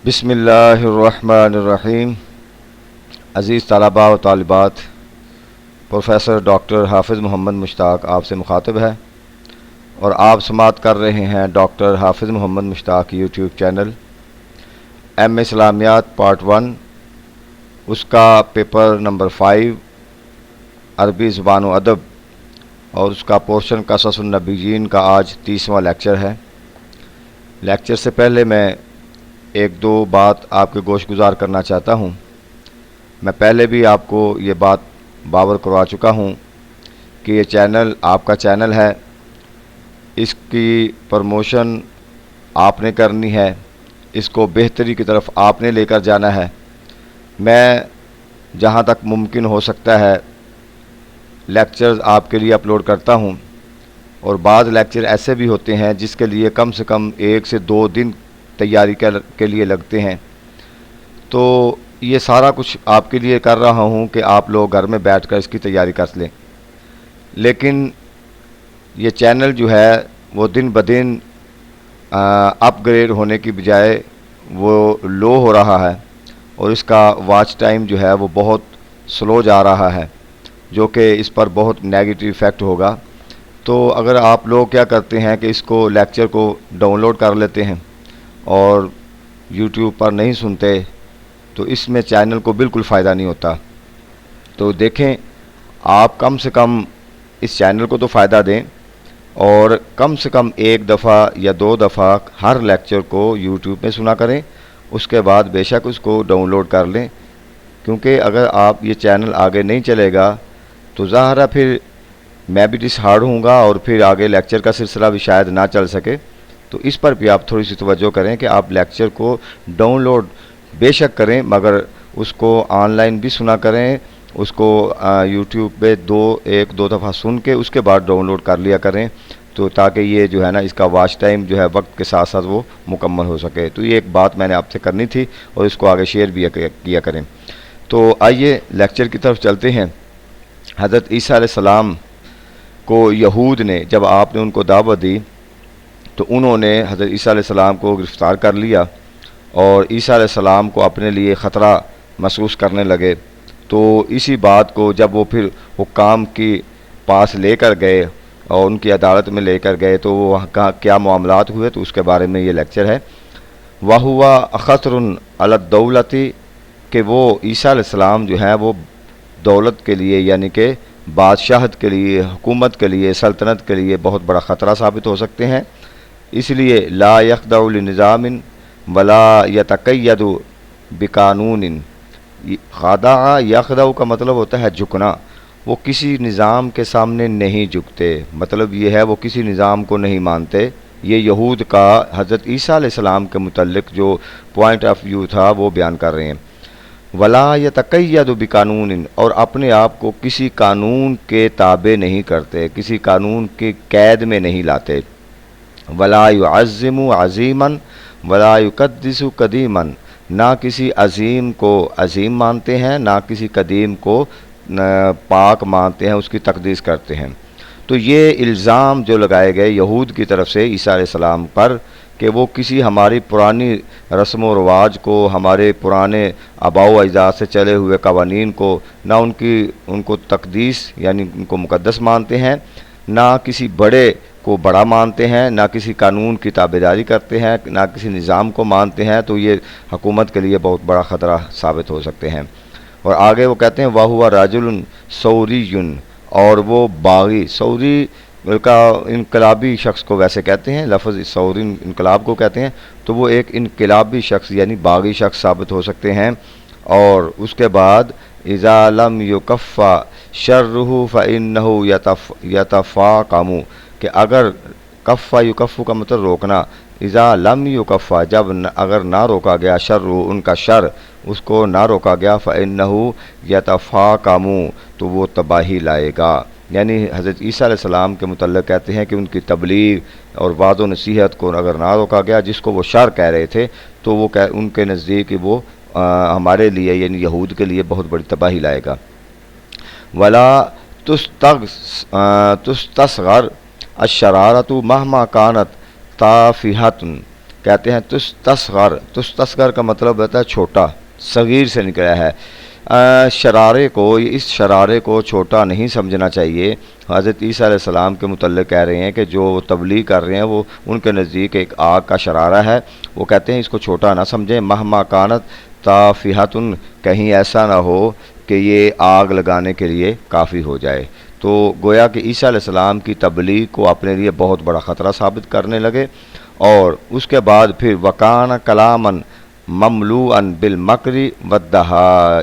بسم اللہ الرحمن الرحیم۔ عزیز طلباء و طالبات، پروفیسر ڈاکٹر حافظ محمد مشتاق آپ سے مخاطب ہے اور آپ سماعت کر رہے ہیں ڈاکٹر حافظ محمد مشتاق یوٹیوب چینل۔ ایم اے اسلامیات پارٹ 1، اس کا پیپر نمبر 5 عربی زبان و ادب، اور اس کا پورشن قصص النبیین کا آج 30واں لیکچر ہے۔ لیکچر سے پہلے میں ایک دو بات آپ کے گوش گزار کرنا چاہتا ہوں۔ میں پہلے بھی آپ کو یہ بات باور کروا چکا ہوں کہ یہ چینل آپ کا چینل ہے، اس کی پروموشن آپ نے کرنی ہے، اس کو بہتری کی طرف آپ نے لے کر جانا ہے۔ میں جہاں تک ممکن ہو سکتا ہے لیکچرز آپ کے لیے اپلوڈ کرتا ہوں، اور بعض لیکچر ایسے بھی ہوتے ہیں جس کے لیے کم سے کم 1 سے 2 دن تیاری کے لیے لگتے ہیں۔ تو یہ سارا کچھ آپ کے لیے کر رہا ہوں کہ آپ لوگ گھر میں بیٹھ کر اس کی تیاری کر لیں، لیکن یہ چینل جو ہے وہ دن بدن اپ گریڈ ہونے کی بجائے وہ لو ہو رہا ہے، اور اس کا واچ ٹائم جو ہے وہ بہت سلو جا رہا ہے، جو کہ اس پر بہت نیگیٹو ایفیکٹ ہوگا۔ تو اگر آپ لوگ کیا کرتے ہیں کہ اس کو لیکچر کو ڈاؤن لوڈ کر لیتے ہیں اور یوٹیوب پر نہیں سنتے، تو اس میں چینل کو بالکل فائدہ نہیں ہوتا۔ تو دیکھیں، آپ کم سے کم اس چینل کو تو فائدہ دیں، اور کم سے کم 1 دفعہ یا 2 دفعہ ہر لیکچر کو یوٹیوب میں سنا کریں، اس کے بعد بے شک اس کو ڈاؤن لوڈ کر لیں، کیونکہ اگر آپ یہ چینل آگے نہیں چلے گا تو ظاہر ہے پھر میں بھی ڈس ہارڈ ہوں گا، اور پھر آگے لیکچر کا سلسلہ بھی شاید نہ چل سکے۔ تو اس پر بھی آپ تھوڑی سی توجہ کریں کہ آپ لیکچر کو ڈاؤن لوڈ بے شک کریں، مگر اس کو آن لائن بھی سنا کریں، اس کو یوٹیوب پہ 1-2 دفعہ سن کے اس کے بعد ڈاؤن لوڈ کر لیا کریں، تو تاکہ یہ جو ہے نا اس کا واچ ٹائم جو ہے وقت کے ساتھ ساتھ وہ مکمل ہو سکے۔ تو یہ ایک بات میں نے آپ سے کرنی تھی، اور اس کو آگے شیئر بھی کیا کریں۔ تو آئیے لیکچر کی طرف چلتے ہیں۔ حضرت عیسیٰ علیہ السلام کو یہود نے جب آپ نے ان کو دعوت دی تو انہوں نے حضرت عیسیٰ علیہ السلام کو گرفتار کر لیا، اور عیسیٰ علیہ السلام کو اپنے لیے خطرہ محسوس کرنے لگے۔ تو اسی بات کو جب وہ پھر حکام کے پاس لے کر گئے اور ان کی عدالت میں لے کر گئے، تو وہاں کیا معاملات ہوئے، تو اس کے بارے میں یہ لیکچر ہے۔ وَهُوَ خَطْرٌ عَلَى الدَّوْلَةِ، کہ وہ عیسیٰ علیہ السلام جو ہیں وہ دولت کے لیے، یعنی کہ بادشاہت کے لیے، حکومت کے لیے، سلطنت کے لیے بہت بڑا خطرہ ثابت ہو سکتے ہیں۔ اس لیے لا يخضع لنظام ولا يتقید بقانون۔ خضع یخضع کا مطلب ہوتا ہے جھکنا، وہ کسی نظام کے سامنے نہیں جھکتے، مطلب یہ ہے وہ کسی نظام کو نہیں مانتے۔ یہ یہود کا حضرت عیسیٰ علیہ السلام کے متعلق جو پوائنٹ آف ویو تھا وہ بیان کر رہے ہیں۔ ولا یتقید بقانون، اور اپنے آپ کو کسی قانون کے تابع نہیں کرتے، کسی قانون کے قید میں نہیں لاتے۔ ولا يعظم عظیما ولا يقدس قدیما، نہ کسی عظیم کو عظیم مانتے ہیں، نہ کسی قدیم کو پاک مانتے ہیں، اس کی تقدیس کرتے ہیں۔ تو یہ الزام جو لگائے گئے یہود کی طرف سے عیسیٰ علیہ السلام پر کہ وہ کسی ہماری پرانی رسم و رواج کو، ہمارے پرانے آباء و اجداد سے چلے ہوئے قوانین کو، نہ ان کو تقدیس یعنی ان کو مقدس مانتے ہیں، نہ کسی بڑے کو بڑا مانتے ہیں، نہ کسی قانون کی تابعداری کرتے ہیں، نہ کسی نظام کو مانتے ہیں، تو یہ حکومت کے لیے بہت بڑا خطرہ ثابت ہو سکتے ہیں۔ اور آگے وہ کہتے ہیں وَهُوَ رَجُلٌ ثَوْرِيٌّ، اور وہ باغی، ثوری کا انقلابی شخص کو ویسے کہتے ہیں، لفظ ثوری انقلاب کو کہتے ہیں، تو وہ ایک انقلابی شخص یعنی باغی شخص ثابت ہو سکتے ہیں۔ اور اس کے بعد اذا لم یکف شرہ فانہ یتفاقم، کہ اگر کفا یکف کا مطلب روکنا، اذا لم یکف جب اگر نہ روکا گیا، شر ان کا شر اس کو نہ روکا گیا، فانہ یتفاقم تو وہ تباہی لائے گا۔ یعنی حضرت عیسیٰ علیہ السلام کے متعلق کہتے ہیں کہ ان کی تبلیغ اور وعظ و نصیحت کو اگر نہ روکا گیا، جس کو وہ شر کہہ رہے تھے، تو وہ ان کے نزدیک وہ ہمارے لیے یعنی یہود کے لیے بہت بڑی تباہی لائے گا۔ ولا تستصغر الشرارۃ مہما کانت تافہۃ، کہتے ہیں تستصغر، تستصغر کا مطلب ہوتا ہے چھوٹا، صغیر سے نکلا ہے۔ شرارے کو، اس شرارے کو چھوٹا نہیں سمجھنا چاہیے۔ حضرت عیسیٰ علیہ السلام کے متعلق کہہ رہے ہیں کہ جو تبلیغ کر رہے ہیں وہ ان کے نزدیک ایک آگ کا شرارہ ہے، وہ کہتے ہیں اس کو چھوٹا نہ سمجھیں۔ مہما کانت تافہۃ، کہیں ایسا نہ ہو کہ یہ آگ لگانے کے لیے کافی ہو جائے۔ تو گویا کہ عیسیٰ علیہ السلام کی تبلیغ کو اپنے لیے بہت بڑا خطرہ ثابت کرنے لگے، اور اس کے بعد پھر وکان کلامن مملوءا بالمکر والدہاء،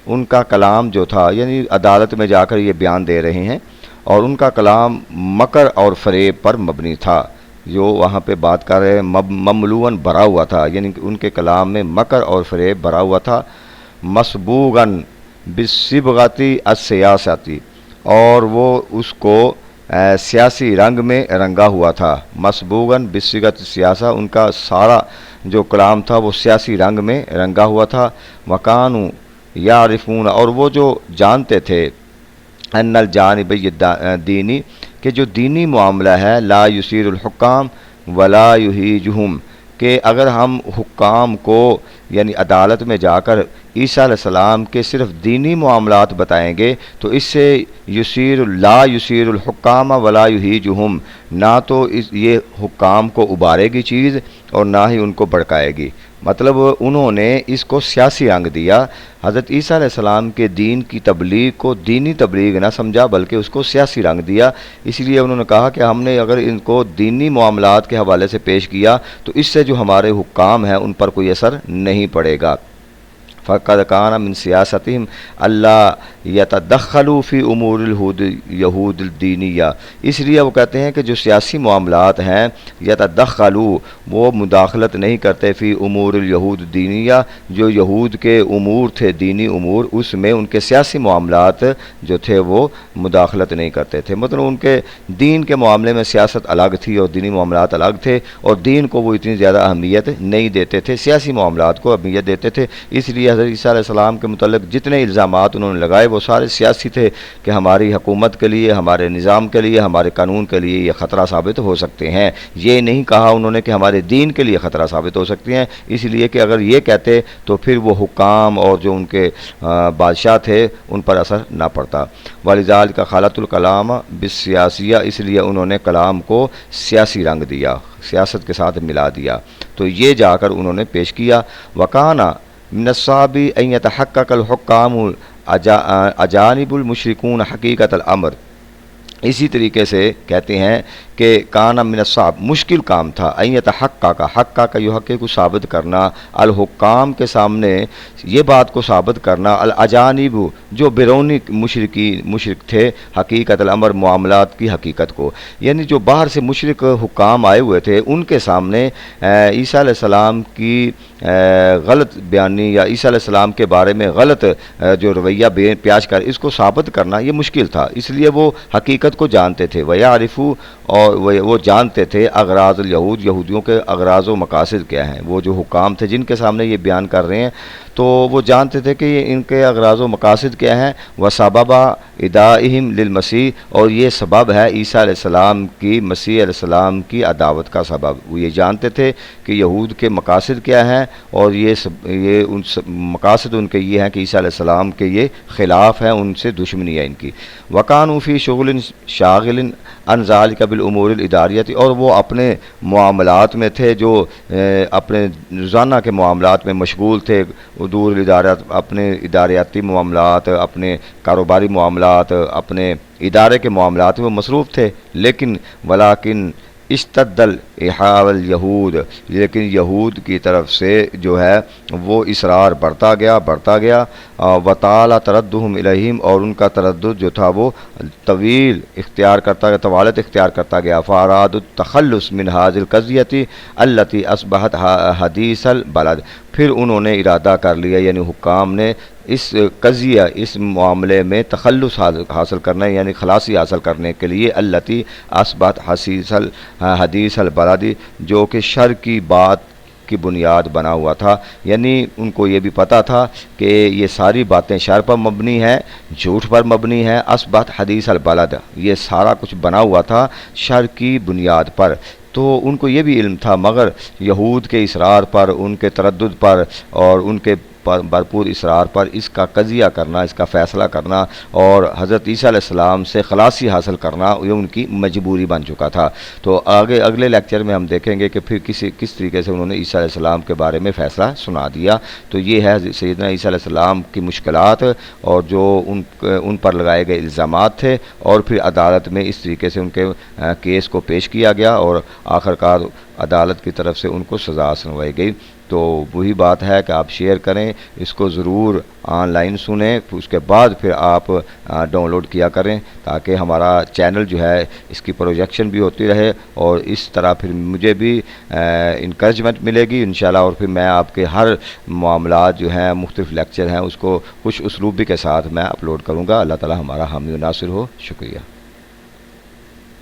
ان کا کلام جو تھا، یعنی عدالت میں جا کر یہ بیان دے رہے ہیں، اور ان کا کلام مکر اور فریب پر مبنی تھا۔ جو وہاں پہ بات کر رہے ہیں مملوءا بھرا ہوا تھا، یعنی کہ ان کے کلام میں مکر اور فریب بھرا ہوا تھا۔ مسبوغا بالصبغۃ السیاستی، اور وہ اس کو سیاسی رنگ میں رنگا ہوا تھا۔ مسبوغا بالصبغۃ السیاسہ، ان کا سارا جو کلام تھا وہ سیاسی رنگ میں رنگا ہوا تھا۔ وکانوا یعرفون، اور وہ جو جانتے تھے، ان الجانب دینی، کہ جو دینی معاملہ ہے، لا یثیر الحکام ولا یہیجہم، کہ اگر ہم حکام کو یعنی عدالت میں جا کر عیسیٰ علیہ السلام کے صرف دینی معاملات بتائیں گے تو اس سے لا یثیر الحکام ولا یہیجہم، نہ تو یہ حکام کو ابارے گی چیز اور نہ ہی ان کو بھڑکائے گی۔ مطلب انہوں نے اس کو سیاسی رنگ دیا۔ حضرت عیسیٰ علیہ السلام کے دین کی تبلیغ کو دینی تبلیغ نہ سمجھا بلکہ اس کو سیاسی رنگ دیا۔ اس لیے انہوں نے کہا کہ ہم نے اگر ان کو دینی معاملات کے حوالے سے پیش کیا تو اس سے جو ہمارے حکام ہیں ان پر کوئی اثر نہیں پڑے گا۔ فقد کان من سیاستہم اللہ یتدخلوا فی امور یہود الدینیہ، اس لیے وہ کہتے ہیں کہ جو سیاسی معاملات ہیں، یتدخلوا، وہ مداخلت نہیں کرتے، فی امور الیہود الدینیہ، جو یہود کے امور تھے، دینی امور، اس میں ان کے سیاسی معاملات جو تھے وہ مداخلت نہیں کرتے تھے۔ مطلب ان کے دین کے معاملے میں سیاست الگ تھی اور دینی معاملات الگ تھے، اور دین کو وہ اتنی زیادہ اہمیت نہیں دیتے تھے، سیاسی معاملات کو اہمیت دیتے تھے۔ اس لیے حضرت عیسیٰ علیہ السلام کے متعلق جتنے الزامات انہوں نے لگائے وہ سارے سیاسی تھے کہ ہماری حکومت کے لیے، ہمارے نظام کے لیے، ہمارے قانون کے لیے یہ خطرہ ثابت ہو سکتے ہیں۔ یہ نہیں کہا انہوں نے کہ ہمارے دین کے لیے خطرہ ثابت ہو سکتے ہیں، اس لیے کہ اگر یہ کہتے تو پھر وہ حکام اور جو ان کے بادشاہ تھے ان پر اثر نہ پڑتا۔ وَلِذَلِكَ خَلَطُ الْكَلَامَ بِالسِّيَاسِيَّةِ، اس لیے انہوں نے کلام کو سیاسی رنگ دیا، سیاست کے ساتھ ملا دیا۔ تو یہ جا کر انہوں نے پیش کیا۔ وَكَانَ من الصعب ان يتحقق الحکام اجانب المشرکون حقیقت الامر، اسی طریقے سے کہتے ہیں کہ کان من الصعب، مشکل کام تھا، ان یتحقق، حقق یحقق کو ثابت کرنا، الحکام کے سامنے یہ بات کو ثابت کرنا، الاجانب جو بیرونی مشرک تھے، حقیقت الامر معاملات کی حقیقت کو، یعنی جو باہر سے مشرک حکام آئے ہوئے تھے ان کے سامنے عیسیٰ علیہ السلام کی غلط بیانی یا عیسیٰ علیہ السلام کے بارے میں غلط جو رویہ پیش کر اس کو ثابت کرنا یہ مشکل تھا، اس لیے وہ حقیقت کو جانتے تھے۔ وَيَعْرِفُوا، اور وہ جانتے تھے اغراض الیہود، یہودیوں کے اغراض و مقاصد کیا ہیں، وہ جو حکام تھے جن کے سامنے یہ بیان کر رہے ہیں تو وہ جانتے تھے کہ ان کے اغراض و مقاصد کیا ہیں۔ وَسَبَبَ اِدَائِهِمْ لِلْمَسِیح، اور یہ سبب ہے عیسیٰ علیہ السلام کی، مسیح علیہ السلام کی عداوت کا سبب، وہ یہ جانتے تھے کہ یہود کے مقاصد کیا ہیں، اور یہ ان مقاصد ان کے یہ ہیں کہ عیسیٰ علیہ السلام کے یہ خلاف ہیں، ان سے دشمنی ہے ان کی۔ وَكَانُوا فِي شُغْلٍ شَاغِلٍ عَنْ ذَلِكَ بِالْأُمُورِ الْإِدَارِيَّةِ، اور وہ اپنے معاملات میں تھے جو اپنے روزانہ کے معاملات میں مشغول تھے، دور الادارات، اپنے اداریاتی معاملات، اپنے کاروباری معاملات، اپنے ادارے کے معاملات میں وہ مصروف تھے۔ لیکن ولیکن اشتد الاحاء الیہود، لیکن یہود کی طرف سے جو ہے وہ اصرار بڑھتا گیا، وطال تردہم الیہم، اور ان کا تردد جو تھا وہ طویل طوالت اختیار کرتا گیا۔ فاراد التخلص من هذه القضیۃ التي اصبحت حدیث البلد، پھر انہوں نے ارادہ کر لیا، یعنی حکام نے اس قضیہ، اس معاملے میں تخلص حاصل کرنا، یعنی خلاصی حاصل کرنے کے لیے، التی اصبحت حدیث البلد، جو کہ شر کی بات کی بنیاد بنا ہوا تھا، یعنی ان کو یہ بھی پتہ تھا کہ یہ ساری باتیں شر پر مبنی ہیں، جھوٹ پر مبنی ہیں۔ اصبحت حدیث البلد، یہ سارا کچھ بنا ہوا تھا شر کی بنیاد پر، تو ان کو یہ بھی علم تھا، مگر یہود کے اصرار پر، ان کے تردد پر اور ان کے بھرپور اصرار پر اس کا قضیہ کرنا، اس کا فیصلہ کرنا اور حضرت عیسیٰ علیہ السلام سے خلاصی حاصل کرنا یہ ان کی مجبوری بن چکا تھا۔ تو اگلے لیکچر میں ہم دیکھیں گے کہ پھر کس طریقے سے انہوں نے عیسیٰ علیہ السلام کے بارے میں فیصلہ سنا دیا۔ تو یہ ہے سیدنا عیسیٰ علیہ السلام کی مشکلات اور جو ان پر لگائے گئے الزامات تھے، اور پھر عدالت میں اس طریقے سے ان کے کیس کو پیش کیا گیا اور آخرکار عدالت کی طرف سے ان کو سزا سنوائی گئی۔ تو وہی بات ہے کہ آپ شیئر کریں، اس کو ضرور آن لائن سنیں، اس کے بعد پھر آپ ڈاؤن لوڈ کیا کریں، تاکہ ہمارا چینل جو ہے اس کی پروجیکشن بھی ہوتی رہے، اور اس طرح پھر مجھے بھی انکریجمنٹ ملے گی انشاءاللہ، اور پھر میں آپ کے ہر معاملات جو ہیں، مختلف لیکچر ہیں، اس کو کچھ اسلوبی کے ساتھ میں اپلوڈ کروں گا۔ اللہ تعالی ہمارا حامی و ناصر ہو۔ شکریہ۔